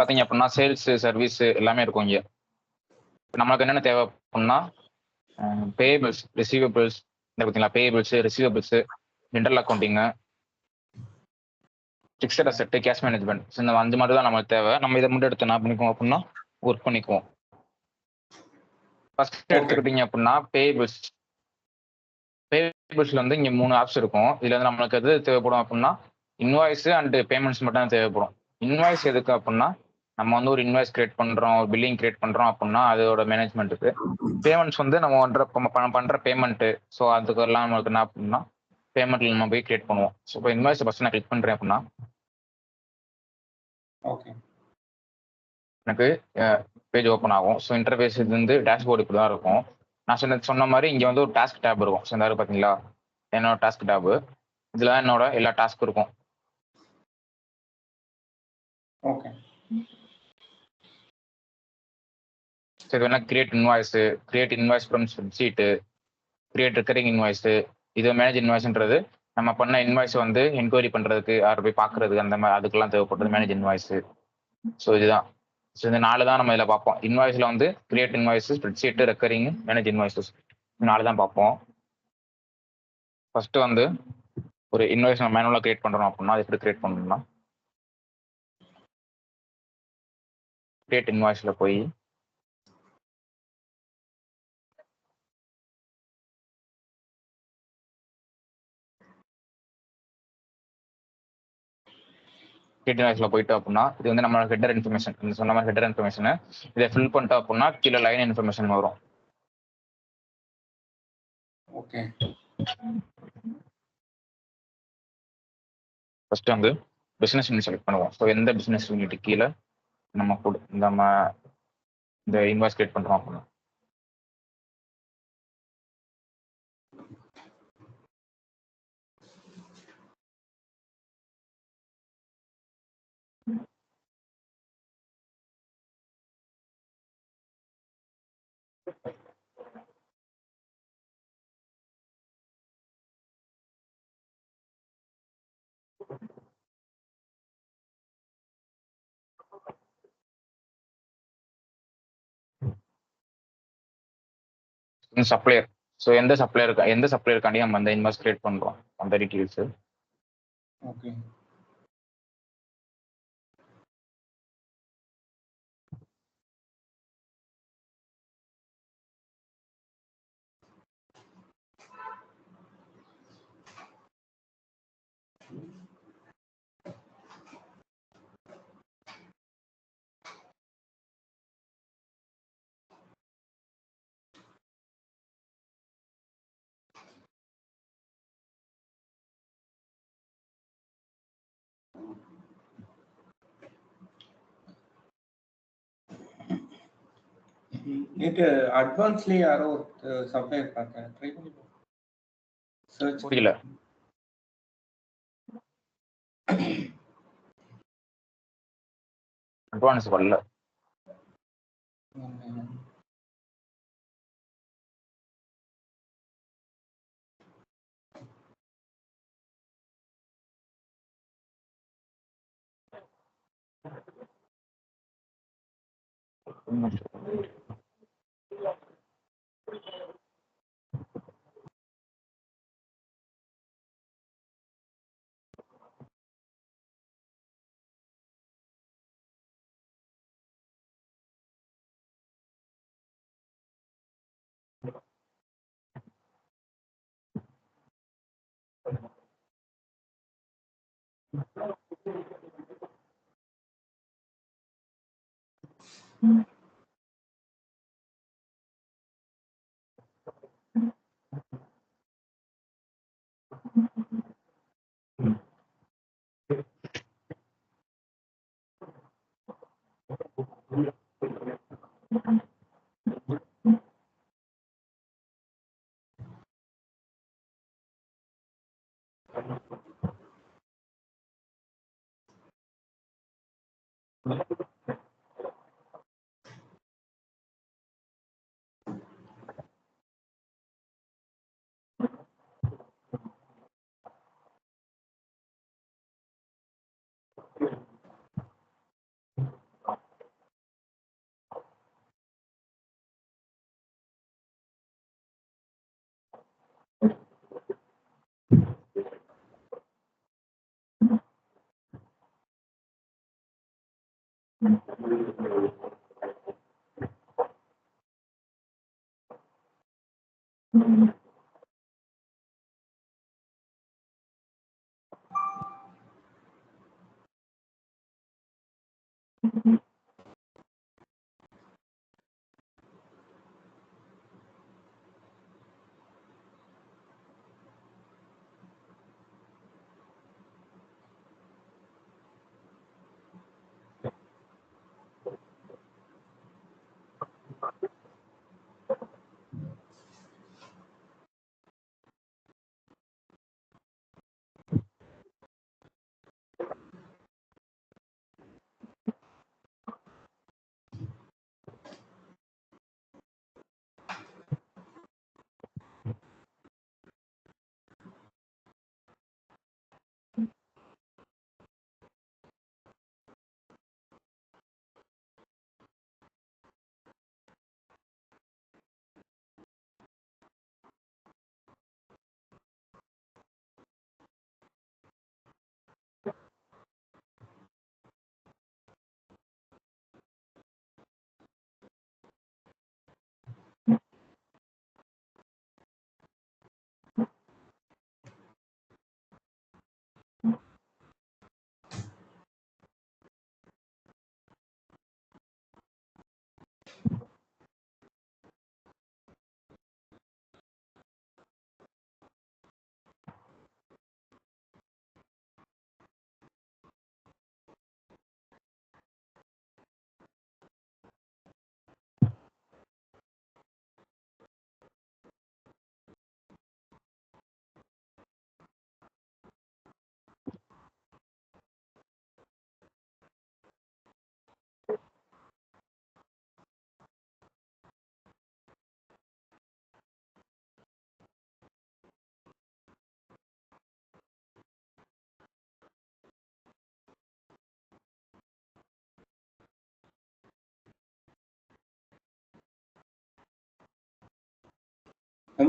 பார்த்தீங்க அப்படின்னா sales service எல்லாமே இருக்கும் இங்கே. நம்மளுக்கு என்னென்ன தேவை அப்படின்னா பேபிள்ஸ் ரிசீவபிள்ஸ் இந்த பார்த்தீங்களா payables receivables general accounting fixed asset cash management இந்த 5 மட்டும் தான் நமக்கு தேவை. நம்ம இதை மட்டும் எடுத்து என்ன பண்ணிக்குவோம் அப்படின்னா ஒர்க் பண்ணிக்குவோம். ஃபர்ஸ்ட் எடுத்துக்கிட்டீங்க அப்படின்னா பேபிள்ஸ்ல வந்து இங்கே 3 ஆப்ஸ் இருக்கும். இதுல வந்து நம்மளுக்கு எது தேவைப்படும் அப்படின்னா இன்வாய்ஸ் அண்ட் பேமெண்ட்ஸ் மட்டும் தான் தேவைப்படும். இன்வாய்ஸ் எதுக்கு அப்படின்னா நம்ம வந்து ஒரு இன்வாய்ஸ் கிரியேட் பண்றோம், ஒரு பில்லிங் கிரியேட் பண்றோம் அப்படின்னா அதோட மேனேஜ்மெண்ட்டுக்கு. பேமெண்ட்ஸ் வந்து நம்ம பண்ற பேமெண்ட். ஸோ அதுக்கு எல்லாம் நம்மளுக்கு என்ன அப்படின்னா பேமெண்ட்ல நம்ம போய் கிரியேட் பண்ணுவோம். ஸோ இப்போ இன்வாய்ஸ் ஃபர்ஸ்ட் நான் கிளிக் பண்றேன் அப்படின்னா எனக்கு பேஜ் ஓப்பன் ஆகும். ஸோ இன்டர்ஃபேஸ் இது வந்து டேஷ்போர்டு இப்படி தான் இருக்கும். நான் சொன்ன மாதிரி இங்கே வந்து ஒரு டாஸ்க் டேப் இருக்கும். ஸோ இந்த பார்த்தீங்களா என்னோட டாஸ்க் டேபு. இதில் என்னோட எல்லா டாஸ்க்கும் இருக்கும். சரி வேணா create invoice from spreadsheet, create recurring invoice, இது மேனேஜ் இன்வாய்ஸ்ன்றது நம்ம பண்ண இன்வாய்ஸ் வந்து என்கொயரி பண்றதுக்கு யாரை போய் பார்க்கறதுக்கு அந்த மாதிரி அதுக்கெல்லாம் தேவைப்படுறது மேனேஜ் இன்வாய்ஸ். ஸோ இதுதான். ஸோ இந்த 4 தான் நம்ம இதில் பார்ப்போம். இன்வாய்ஸில் வந்து create invoice, spreadsheet, recurring, manage invoices இந்த 4 தான் பார்ப்போம். ஃபர்ஸ்ட் வந்து ஒரு இன்வாய்ஸ் நம்ம மேனுவலாக கிரியேட் பண்ணுறோம் அப்படின்னா அது எப்படி கிரியேட் பண்ணணும்னா கிரியேட் இன்வாய்ஸில் போய் கிரியேட் இன்வாய்ஸ்ல போயிட்டோம் அப்படின்னா இது வந்து நம்மளோட ஹெட்டர் இன்ஃபர்மேஷன். இந்த சொன்ன மாதிரி ஹெட்டர் இன்ஃபர்மேஷன் இதை ஃபில் பண்ணிட்டோம் அப்படின்னா கீழே லைன் இன்ஃபர்மேஷன் வரும். ஃபர்ஸ்ட் வந்து பிசினஸ் யூனிட் செலக்ட் பண்ணுவோம். ஸோ எந்த பிசினஸ் யூனிட் கீழே நம்ம இந்த இன்வாய்ஸ் கிரியேட் பண்றோம் அப்படின்னா சப்ளையர். ஸோ எந்த சப்ளையருக்காண்டி நம்ம அந்த இன்வாய்ஸ் கிரியேட் பண்றோம் அந்த டீட்டெயில்ஸ். நேற்று அட்வான்ஸ்லயே யாரோ சப்ளையர் பார்த்தேன், ட்ரை பண்ணி சர்ச் புரியல. அட்வான்ஸ் வரல. நம்ம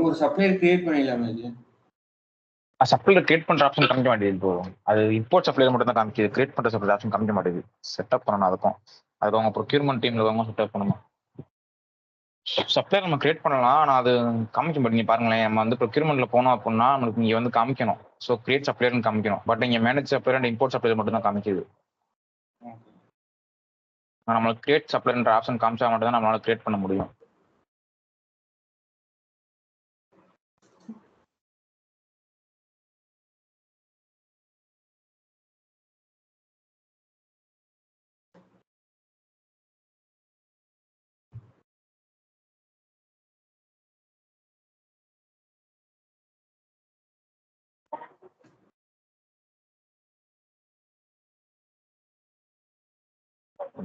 ஒரு சப்ளையர் கிரியேட் பண்ணிடலாமா இது? சப்ளையர் கிரியேட் பண்ற ஆப்ஷன் காமிக்க மாட்டேங்குது இப்போ. அது இம்போர்ட் சப்ளையர் மட்டும் தான் காமிக்குது. கிரியேட் பண்ற சப்ளையர் ஆப்ஷன் காமிக்க மாட்டேங்குது. செட்டப் பண்ணணும் அதுக்கும். அது அவங்க ப்ரொக்யூர்மெண்ட் டீம்ல இருக்கவங்க செட்டப் பண்ணணும். சப்ளையர் நம்ம கிரியேட் பண்ணலாம், ஆனா அது காமிக்க மாட்டேங்க. பாருங்களேன், நம்ம வந்து ப்ரொக்யூர்மெண்ட்ல போனோம் அப்படின்னா நம்மளுக்கு இங்க வந்து காமிக்கணும். ஸோ கிரியேட் சப்ளையர்னு காமிக்கணும். பட் இங்க manage supplier and import supplier மட்டும் தான் காமிக்குது. நம்மளுக்கு கிரியேட் சப்ளையர்ன்ற ஆப்ஷன் காமிச்சா மட்டும் தான் நம்மளால கிரியேட் பண்ண முடியும்.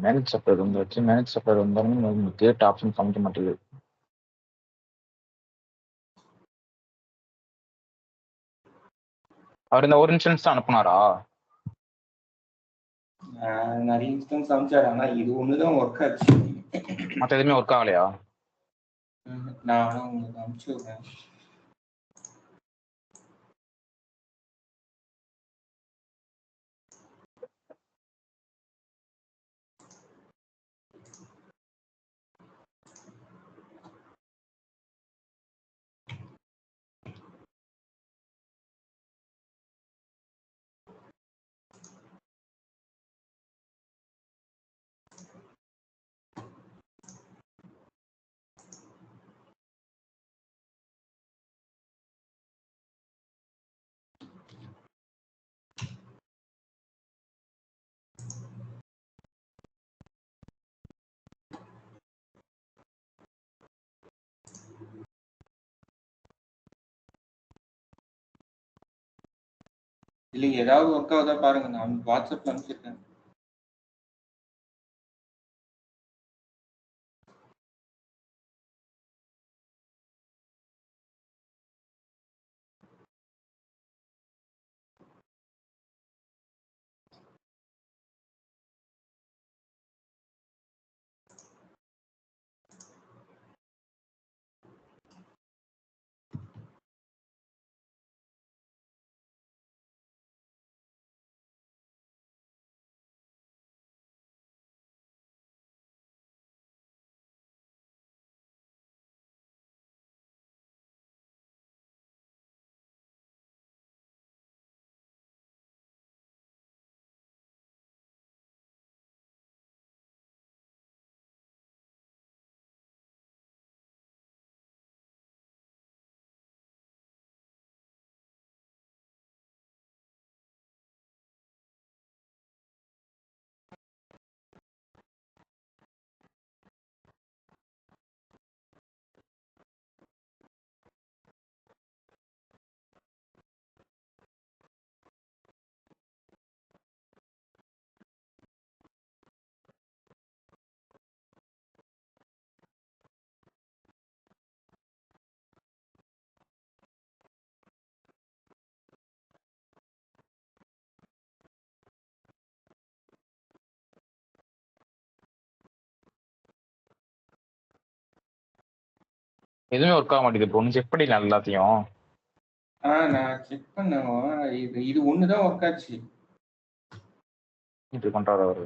மேனேஜ் சப்ளையர் வந்துருச்சு. மேனேஜ் சப்ளையர் வந்தாலும் கிரியேட் ஆப்ஷன் காமிக்க மாட்டேங்குது. அவர் இந்த ஒரு இன்ஸ்டன்ஸ் தான் அனுப்புனாரா? நிறைய இன்ஸ்டன்ஸ் அனுப்பிச்சாரு, ஆனா இது ஒண்ணுதான் ஒர்க் ஆச்சு. மற்ற எதுவுமே ஒர்க் ஆகலையா? நான் உங்களுக்கு அனுப்பிச்சு விடுறேன். இல்லைங்க, ஏதாவது ஒர்க் ஆகுதா பாருங்க. நான் வாட்ஸ்அப்ல அனுப்பிச்சிருக்கேன். எதுவுமே ஒர்க் ஆக மாட்டேங்குது ப்ரோ. செக் பண்ணிடலாம் எல்லாத்தையும். நான் செக் பண்ணேன். இது ஒண்ணுதான் ஒர்க் ஆச்சு. இது பண்றாரு அவரு.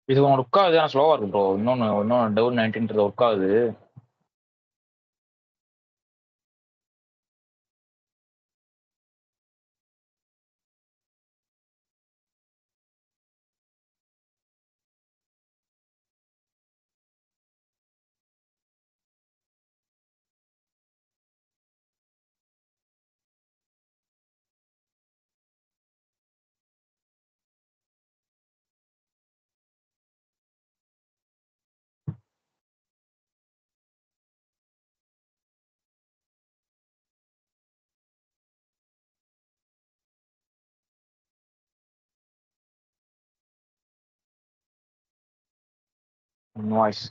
இது ஒர்க் ஆகுது, ஆனால் ஸ்லோவா இருக்கு ப்ரோ. இன்னொன்னு டவுன் 19 ஒர்க் ஆகுது. இன்வாய்ஸ்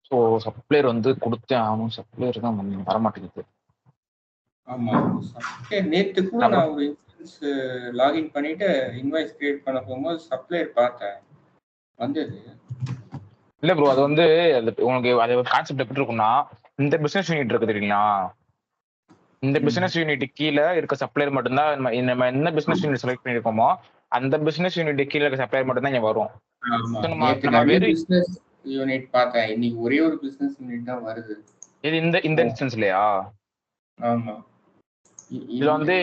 ஸோ சப்ளையர் வந்து கொடுத்தே ஆகணும். சப்ளையர் தான் வர மாட்டேங்குது. ஆமா. சப்ளையர் நேத்து கூட என்ன ப்ரோ? நான் ஒரு இன்ஸ்டன்ஸ் லாகின் பண்ணிட்டு இன்வாய்ஸ் கிரியேட் பண்ண போகும்போது சப்ளையர் பார்த்தேன். வந்தது. இல்ல ப்ரோ, அது வந்து உங்களுக்கு அது ஒரு கான்செப்ட் எப்படி இருக்கும்னா, இந்த பிசினஸ் யூனிட் இருக்கு தெரியுங்களா? இந்த பிசினஸ் யூனிட் கீழ இருக்க சப்ளையர் மட்டும்தான் நம்ம என்ன பிசினஸ் யூனிட் செலக்ட் பண்ணிருக்கோமோ அந்த பிசினஸ் யூனிட் கீழ இருக்க சப்ளையர் மட்டும் தான் இங்க வரும். ஆமா. So நேத்து நம்ம நிறைய வெறும் பிசினஸ் யூனிட் பார்த்தேன். இன்னைக்கு ஒரே ஒரு பிசினஸ் யூனிட் தான் வருது. இது இந்த இன்ஸ்டன்ஸ்லயா? ஆமா. இதுல வந்து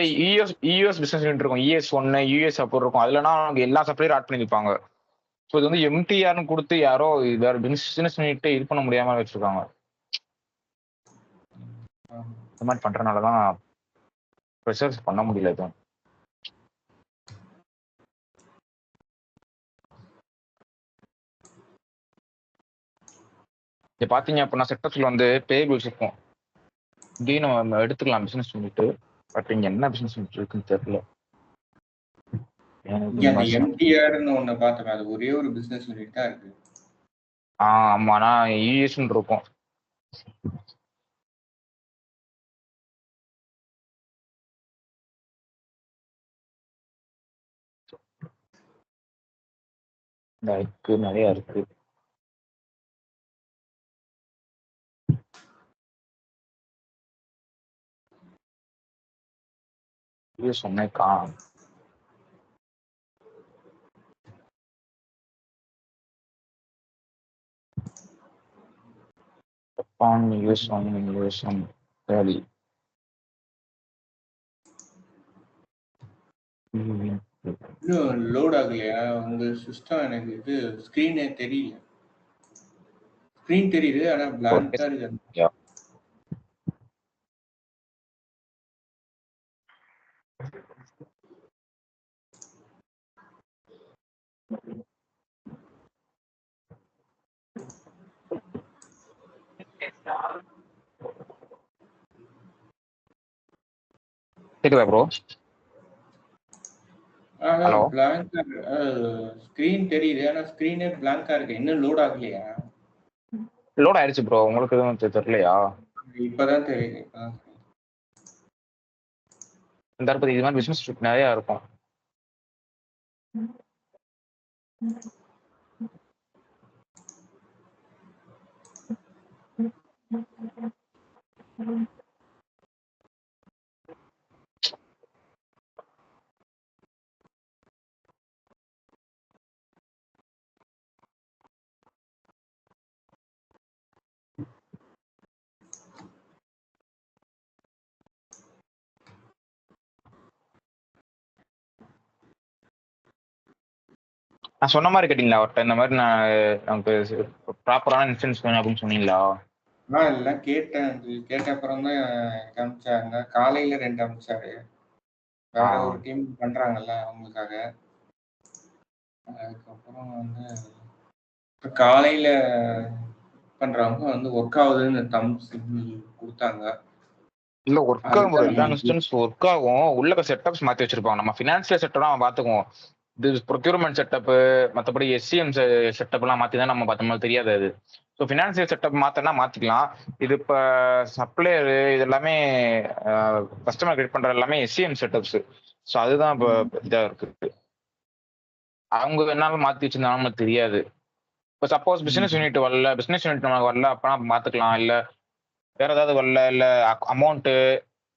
யூஎஸ் பிசினஸ் யூனிட் இருக்கும். ES1 யூஎஸ் சப்போர்ட் இருக்கும். அதுலனா அவங்க எல்லா சப்ளையரும் ஆட் பண்ணிருப்பாங்க. ஸோ இது வந்து எம்டிஆர்னு கொடுத்து யாரோ வேற பிசினஸ் யூனிட் இது பண்ண முடியாம வச்சிருக்காங்க. இந்த மாதிரி பண்றதுனாலதான் ரிசர்ச் பண்ண முடியல எதுவும். இங்க பாத்தீங்க அப்படின்னா செட்டப்ஸ்ல வந்து பேபிள்ஸ் இருக்கும். இங்கேயும் நம்ம எடுத்துக்கலாம் பிசினஸ் யூனிட். பட் இங்க என்ன பிசினஸ் யூனிட் இருக்குன்னு தெரியல. இங்க அந்த எம்டிஆர்னு ஒண்ணு பார்த்தேன். அது ஒரே ஒரு பிசினஸ் யூனிட் தான் இருக்கு. ஆமா, நான் யூஎஸ்ன்னு இருக்கும். இருக்கு, நிறைய இருக்கு. யூஎஸ் ஒன்னே காணும். ஜப்பான் யூஎஸ்1 வேலி. இன்னும் லோட் ஆகலையா உங்க சிஸ்டம்? எனக்கு இது ஸ்கிரீனே தெரியல. ஸ்கிரீன் தெரியுது ஆனா பிளாங்கா இருக்கு. கேக்குதா ப்ரோ? ஹலோ, பிளாங்கா ஸ்கிரீன் தெரியுது ஆனா ஸ்கிரீனே பிளாங்கா இருக்கு. இன்னும் லோட் ஆகலையா? லோட் ஆயிடுச்சு ப்ரோ. உங்களுக்கு எதுவும் தெரியலையா? இப்பதான் தெரியுது. இந்த தரப்பு இது மாதிரி பிசினஸ் நிறைய இருக்கும். நான் சொன்ன மாதிரி கேட்டீங்களா அவர்கிட்ட? இந்த மாதிரி நான் நமக்கு ப்ராப்பரான இன்சூரன்ஸ் வேணும் அப்படின்னு சொன்னீங்களா? எல்லாம் கேட்டேன். கேட்ட அப்புறம் தான் காமிச்சாங்க. காலையில 2 அமிச்சாரு. வேற ஒரு டீம் பண்றாங்கல்ல அவங்களுக்காக. அதுக்கப்புறம் வந்து இப்ப காலையில பண்றவங்க வந்து ஒர்க் ஆகுதுன்னு தம் சிக்னல் கொடுத்தாங்க. இல்ல, ஒர்க் ஆகும் ப்ரோ. எல்லா இன்ஸ்டன்ஸ் ஒர்க் ஆகும். உள்ள செட்டப்ஸ் மாத்தி வச்சிருப்பாங்க. நம்ம ஃபினான்சியல் செட்டப் நம்ம பாத்துக்குவோம். இது ப்ரொக்யூர்மெண்ட் செட்டப், மற்றபடி SCM செட்டப் எல்லாம் மாத்தி தான் நம்ம பார்த்த மாதிரி தெரியாது அது. ஸோ ஃபினான்சியல் செட்டப் மாத்தனா மாத்திக்கலாம். இது இப்போ சப்ளையர் இது எல்லாமே கஸ்டமர் கிரியேட் பண்ற எல்லாமே SCM செட்டப்ஸ். ஸோ அதுதான் இப்போ இதா இருக்கு. அவங்க என்னாலும் மாத்தி வச்சிருந்தாலும் நமக்கு தெரியாது. இப்போ சப்போஸ் பிசினஸ் யூனிட் நமக்கு வரல அப்பனா மாத்துக்கலாம். இல்ல வேற ஏதாவது வரல, இல்ல அமௌண்ட்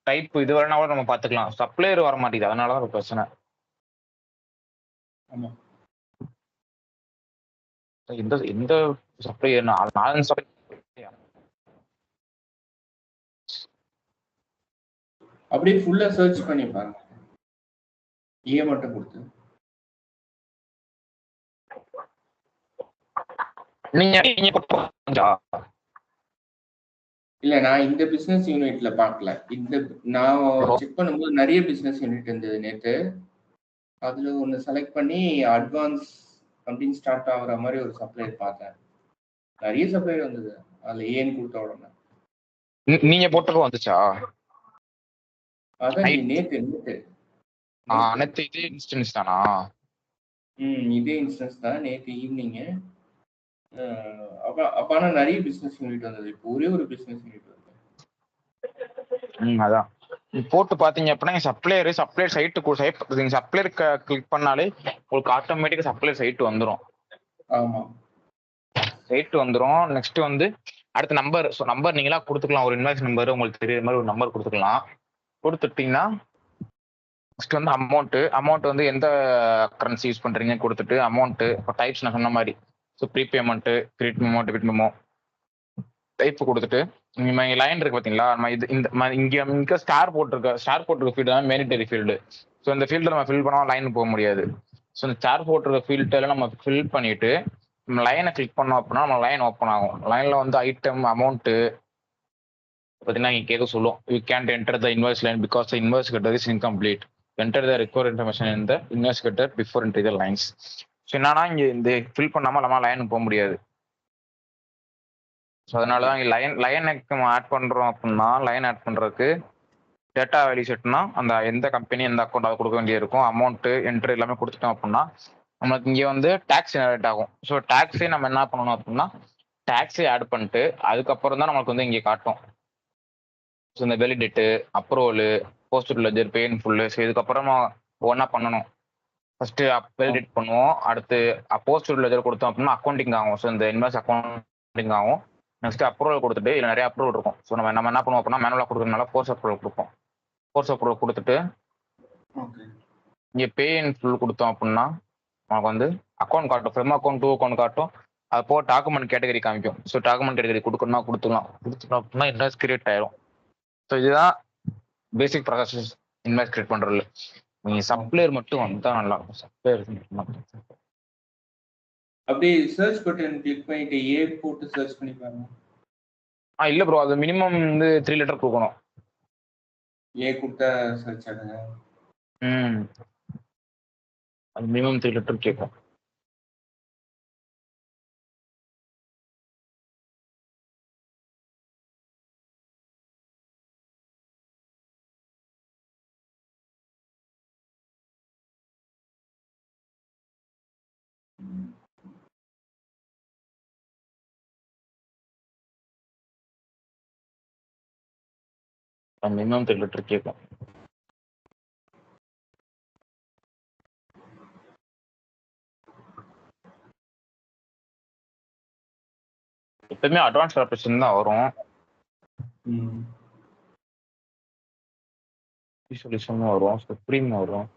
டைப் இது வரனா கூட நம்ம பாத்துக்கலாம். சப்ளையர் வர மாட்டேங்குது, அதனாலதான் ஒரு பிரச்சனை. ஆமா. எந்த சப்ளையர் 4 சப்ளை அப்படியே ஃபுல்லா சர்ச் பண்ணி பாருங்க. மட்டும் கொடுத்து நீங்க இல்ல, நான் இந்த பிசினஸ் யூனிட்ல பார்க்கல. நான் செக் பண்ணும்போது நிறைய பிசினஸ் யூனிட் இருந்தது நேத்து. அதுல ஒண்ணு செலக்ட் பண்ணி அட்வான்ஸ் அப்படின்னு ஸ்டார்ட் ஆகுற மாதிரி ஒரு சப்ளையர் பார்த்தேன். நிறைய சப்ளையர் வந்தது. அதுல ஏன்னு கொடுத்த உடனே நீங்க போட்டது வந்துச்சா? அதான் நேத்து நேத்து இதே இன்ஸ்டன்ஸ் தானா? இதே இன்ஸ்டன்ஸ் தான். நேத்து ஈவினிங் அப்ப ஆனா நிறைய பிசினஸ் யூனிட் வந்தது. இப்போ ஒரே ஒரு பிசினஸ் யூனிட் வருது. அதான் போட்டு பாத்தீங்க அப்படின்னா சப்ளையர் சைட்டு நீங்க சப்ளையர் கிளிக் பண்ணாலே உங்களுக்கு ஆட்டோமேட்டிக்கா சப்ளையர் சைட் வந்துடும். ஆமா, சைட் வந்துடும். நெக்ஸ்ட் வந்து அடுத்த நம்பர். ஸோ நம்பர் நீங்களா கொடுத்துக்கலாம். ஒரு இன்வாய்ஸ் நம்பர் உங்களுக்கு தெரியுற மாதிரி ஒரு நம்பர் கொடுத்துக்கலாம். கொடுத்துட்டீங்கன்னா நெக்ஸ்ட் வந்து அமௌண்ட் வந்து எந்த கரன்சி யூஸ் பண்றீங்க கொடுத்துட்டு அமௌண்ட் இப்போ டைப்ஸ் நான் சொன்ன மாதிரி. So prepayment, credit memo, debit memo type கொடுத்துட்டு இங்க லைன் இருக்கு பாத்தீங்களா, நம்ம இது இங்க ஸ்டார் போட்டிருக்க ஃபீல்டு தான் மேனிட்டரி ஃபீல்டு. ஸோ இந்த ஃபீல்டு நம்ம ஃபில் பண்ணாம லைன் போக முடியாது. ஸோ இந்த ஸ்டார் போட்டிருக்க ஃபீல்டில் நம்ம ஃபில் பண்ணிட்டு நம்ம லைனை கிளிக் பண்ணோம் அப்படின்னா நம்ம லைன் ஓப்பன் ஆகும். லைன்ல வந்து ஐட்டம், அமௌண்ட் பார்த்தீங்கன்னா இங்கே கேட்க சொல்லும். You Gantt enter the invoice line because the invoice getter is incomplete. Enter the required information in the invoice getter before entry the lines. So என்னன்னா இங்க இந்த ஃபில் பண்ணாம நம்ம லைனுக்கு போக முடியாது. ஸோ அதனால தான் லைனுக்கு ஆட் பண்றோம் அப்படின்னா லைன் ஆட் பண்றதுக்கு டேட்டா வேல்யூ செட்னா அந்த எந்த கம்பெனி எந்த அக்கௌண்ட் அதை கொடுக்க வேண்டிய இருக்கும். அமௌண்ட் என்ட்ரி எல்லாமே கொடுத்துட்டோம் அப்படின்னா நம்மளுக்கு இங்கே வந்து டேக்ஸ் ஜெனரேட் ஆகும். ஸோ டேக்ஸே நம்ம என்ன பண்ணணும் அப்படின்னா டேக்ஸே ஆட் பண்ணிட்டு அதுக்கப்புறம் தான் நம்மளுக்கு வந்து இங்கே காட்டும். ஸோ இந்த வேலிடேட்டு, அப்ரூவலு, போஸ்ட் லெஜர், பே இன் ஃபுல்லு. ஸோ இதுக்கப்புறமா ஒவ்வொன்றா பண்ணணும். ஃபர்ஸ்ட் வேலிடேட் பண்ணுவோம். அடுத்து போஸ்ட் லெஜர் கொடுத்தோம் அப்படின்னா அக்கௌண்டிங் ஆகும். ஸோ இந்த இன்வாய்ஸ் அக்கௌண்டிங் ஆகும். நெக்ஸ்ட் அப்ரூவல் கொடுத்துட்டு இதில் நிறைய அப்ரூவல் இருக்கும். ஸோ நம்ம என்ன பண்ணுவோம் அப்படின்னா மேனுவலாக கொடுக்குறதுனால ஃபோர்ஸ் அப்ரூவல் கொடுப்போம். ஃபோர்ஸ் அப்ரூவல் கொடுத்துட்டு இங்கே பே இன் ஃபுல் கொடுத்தோம் அப்படின்னா நமக்கு வந்து அக்கௌண்ட் காட்டும். ஃப்ரம் அக்கௌண்ட் டு அக்கௌண்ட் காட்டும். அது போக டாக்குமெண்ட் கேட்டகரி காமிக்கும். ஸோ டாக்குமெண்ட் கேட்டகரி கொடுக்கணும்னா கொடுத்துக்கலாம் அப்படின்னா இன்வாய்ஸ் கிரியேட் ஆயிரும். ஸோ இதுதான் பேசிக் ப்ராசஸ் இன்வாய்ஸ் கிரியேட் பண்றதுல. நீங்க சப்ளையர் மட்டும் வந்தா நல்லா இருக்கும். சப்ளையர் மட்டும் அப்படியே சர்ச் பட்டன் கிளிக் பண்ணிட்டு ஏ போட்டு சர்ச் பண்ணி பாருங்க. இல்ல ப்ரோ, அது மினிமம் வந்து 3 லெட்டர் கொடுக்கணும். ஏ கொடுத்தா சர்ச் ஆகுங்க. அது மினிமம் 3 லெட்டர் கேட்கும். மினிமம் 3 லெட்டர் கேட்கும். எப்பவுமே அட்வான்ஸ் ஆப்ரேஷன் தான் வரும். சொல்யூஷன் வரும், சுப்ரீம் வரும்.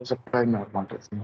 சப்ளை மாட்டேன்.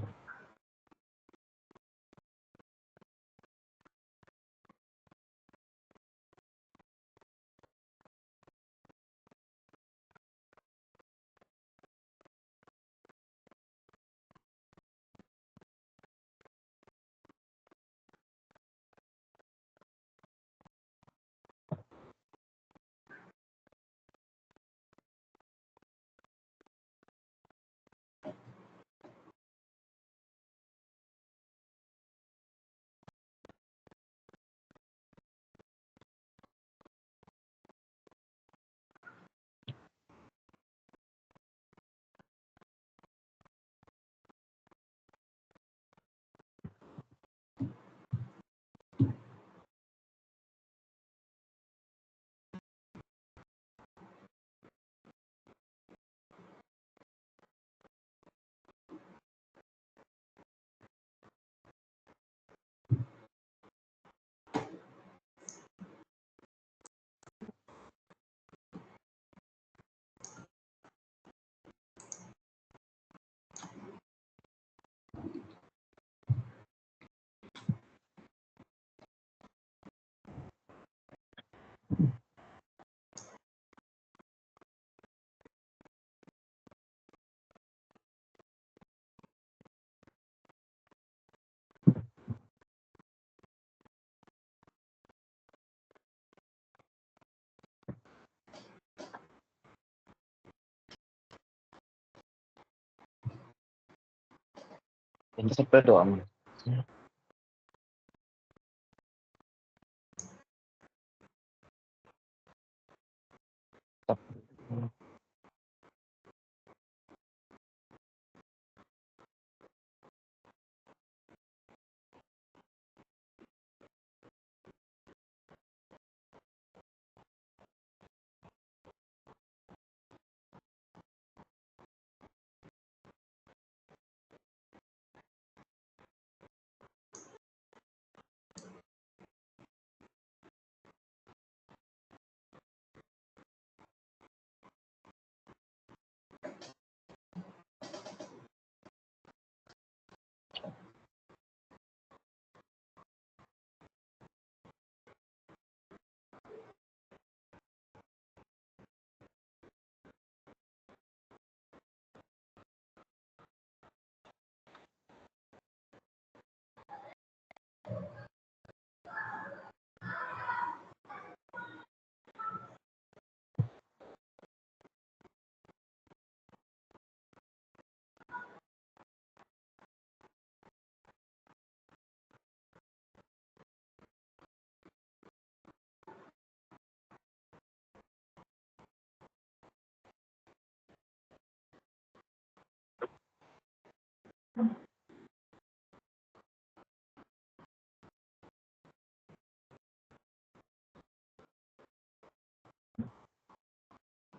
எந்த செப்பரேட் வாங்க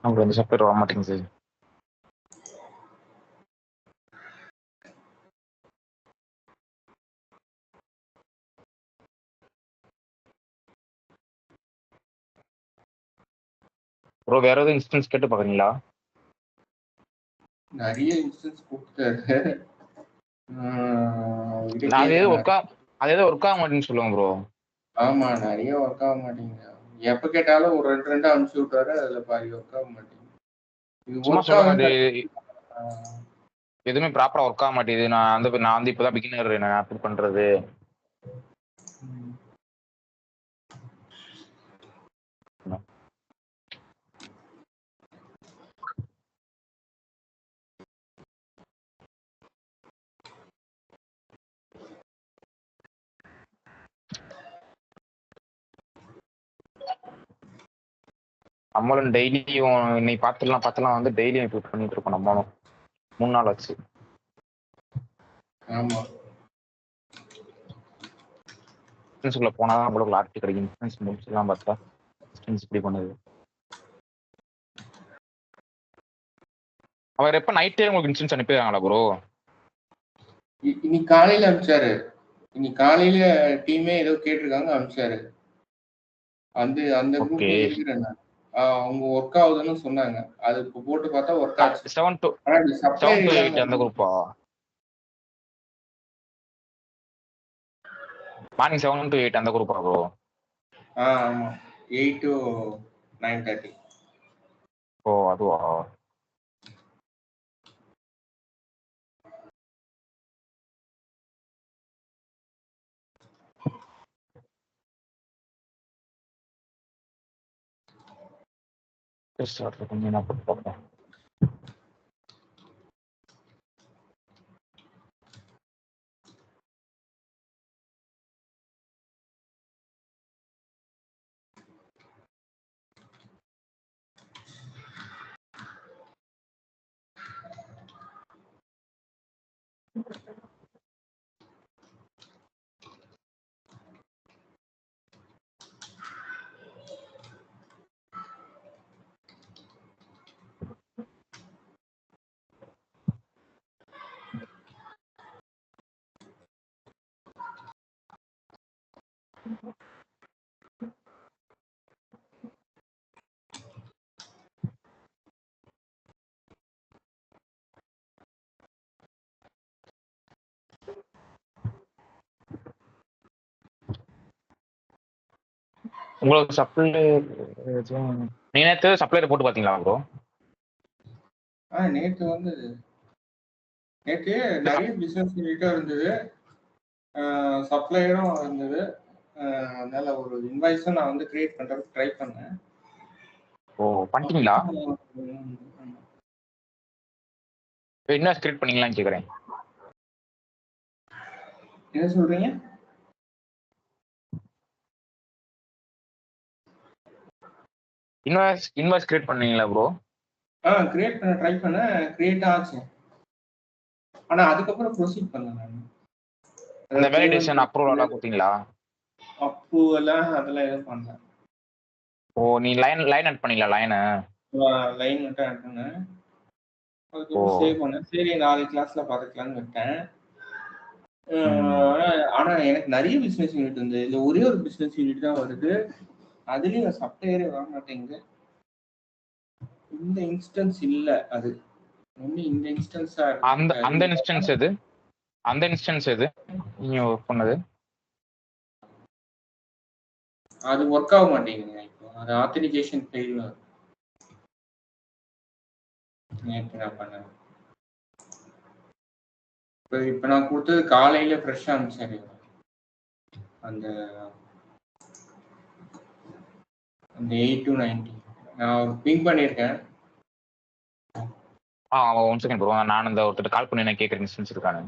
அவங்க எந்த செப்பரேட் வர மாட்டேங்குது. ப்ரோ வேற ஏதாவது இன்ஸ்டன்ஸ் கேட்டு பாக்குறீங்களா? நிறைய இன்ஸ்டன்ஸ் கொடுத்தாரு. அது ஏதோ ஒர்க் ஆக மாட்டேன்னு சொல்லுவாங்க ப்ரோ. ஆமா, நிறைய ஒர்க் ஆக மாட்டேங்குது. எப்ப கேட்டாலும் ஒரு 2 அனுப்பிச்சு விட்டாரு, அதுல பாதி ஒர்க் ஆக மாட்டேங்குது. இது சும்மா ஒர்க் சொல்லுவாங்க ஆகுது. எதுவுமே ப்ராப்பரா ஒர்க் ஆக மாட்டேங்குது. நான் வந்து இப்பதான் பிகினர், நான் அப்படி பண்றது. நம்மளும் டெய்லியும் இன்னைக்கு பார்த்துலாம் வந்து டெய்லியும் இம்ப்ரூவ் பண்ணிட்டு இருக்கோம். நம்மளும் 3 நாள் ஆச்சு. ஆமா, இன்சூரன்ஸ்குள்ள போனாதான் நம்மளுக்கு லாட்டரி கிடைக்கும். இன்சூரன்ஸ் முடிச்சுலாம் பார்த்தா இன்சூரன்ஸ் இப்படி பண்ணுது. அவர் எப்ப நைட்டே உங்களுக்கு இன்சூரன்ஸ் அனுப்பிடுறாங்களா ப்ரோ? இன்னைக்கு காலையில அனுப்பிச்சாரு. இன்னைக்கு காலையில டீமே ஏதோ கேட்டிருக்காங்க, அனுப்பிச்சாரு. அந்த குரூப்ல இருக்கிறேன் நான். அவங்க ஒர்க் ஆகுதுன்னு சொன்னாங்க. அது இப்போ போட்டு பார்த்தா ஒர்க் ஆச்சு. 7 to 8 அந்த குரூப்பா? மார்னிங் 7 to 8 அந்த குரூப்பா ப்ரோ? ஆமா, 8 to 9:30. ஓ அதுவா? கொஞ்சம் நான் போட்டு பார்ப்பேன். உங்களுக்கு சப்ளை நீங்க நேத்து சப்ளையர் போட்டு பாத்தீங்களா ப்ரோ? நேற்று வந்தது. நேற்று நிறைய பிசினஸ் யூனிட்டும் இருந்தது, சப்ளையரும் இருந்தது. அதனால ஒரு இன்வாய்ஸும் நான் வந்து கிரியேட் பண்றதுக்கு ட்ரை பண்ணேன். ஓ பண்ணிட்டீங்களா? இன்வாய்ஸ் கிரியேட் பண்ணீங்களான்னு கேக்குறேன். என்ன சொல்றீங்க? இன்வாய்ஸ் கிரியேட் பண்ணீங்களா ப்ரோ? கிரியேட் பண்ண ட்ரை பண்ணேன், கிரியேட் ஆச்சு. ஆனா அதுக்கப்புறம் ப்ரொசீட் பண்ணேன் நான். அந்த வேலிடேஷன் அப்ரூவல் எல்லாம் கொடுத்தீங்களா? அப்ரூவெல்லாம் அதெல்லாம் எதுவும் பண்ணல. ஓ நீ லைன் ஆட் பண்ணீங்களா? லைன் மட்டும் ஆட் பண்ணேன், அதுக்கப்புறம் சேவ் பண்ணேன். சரி நாளைக்கு கிளாஸ்ல பார்த்துக்கலான்னு விட்டேன். ஆனா எனக்கு நிறைய பிசினஸ் யூனிட் இருந்தது, இதுல ஒரே ஒரு பிசினஸ் யூனிட் தான் வருது, அதுலயும் சப்ளையரே வர மாட்டேங்குது. இந்த இன்ஸ்டன்ஸ் இல்ல, அது ஒண்ணு இந்த இன்ஸ்டன்ஸா அந்த இன்ஸ்டன்ஸ் எது? அந்த இன்ஸ்டன்ஸ் எது நீங்க ஒர்க் பண்ணது? அது ஒர்க் ஆக மாட்டேங்குது. இப்போ அது ஆத்தென்டிகேஷன் ஃபெயிலியர். நேற்று நான் பண்ணேன். இப்போ நான் கொடுத்தது காலையில ஃப்ரெஷ்ஷா அனுப்பிச்சாரு. அந்த 8 to 90 நான் பிங் பண்ணியிருக்கேன். ஒன் செகண்ட் ப்ரோ, நான் இந்த ஒருத்தர் கால் பண்ணி நான் கேட்குற இன்ஸ்டன்ஸ் இருக்கானு.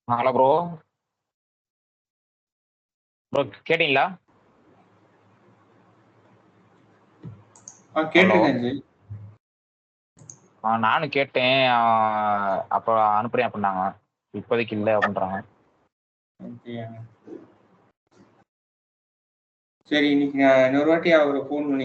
ஹலோ ப்ரோ, கேட்டீங்களா? கேட்டிருக்கேன். நானும் கேட்டேன், அப்போ அனுப்புறேன் அப்படின்னாங்க. இப்போதைக்கு இல்லை அப்படின்றாங்க. சரி இன்னைக்கு நான் இன்னொரு வாட்டி அவரை ஃபோன் பண்ணி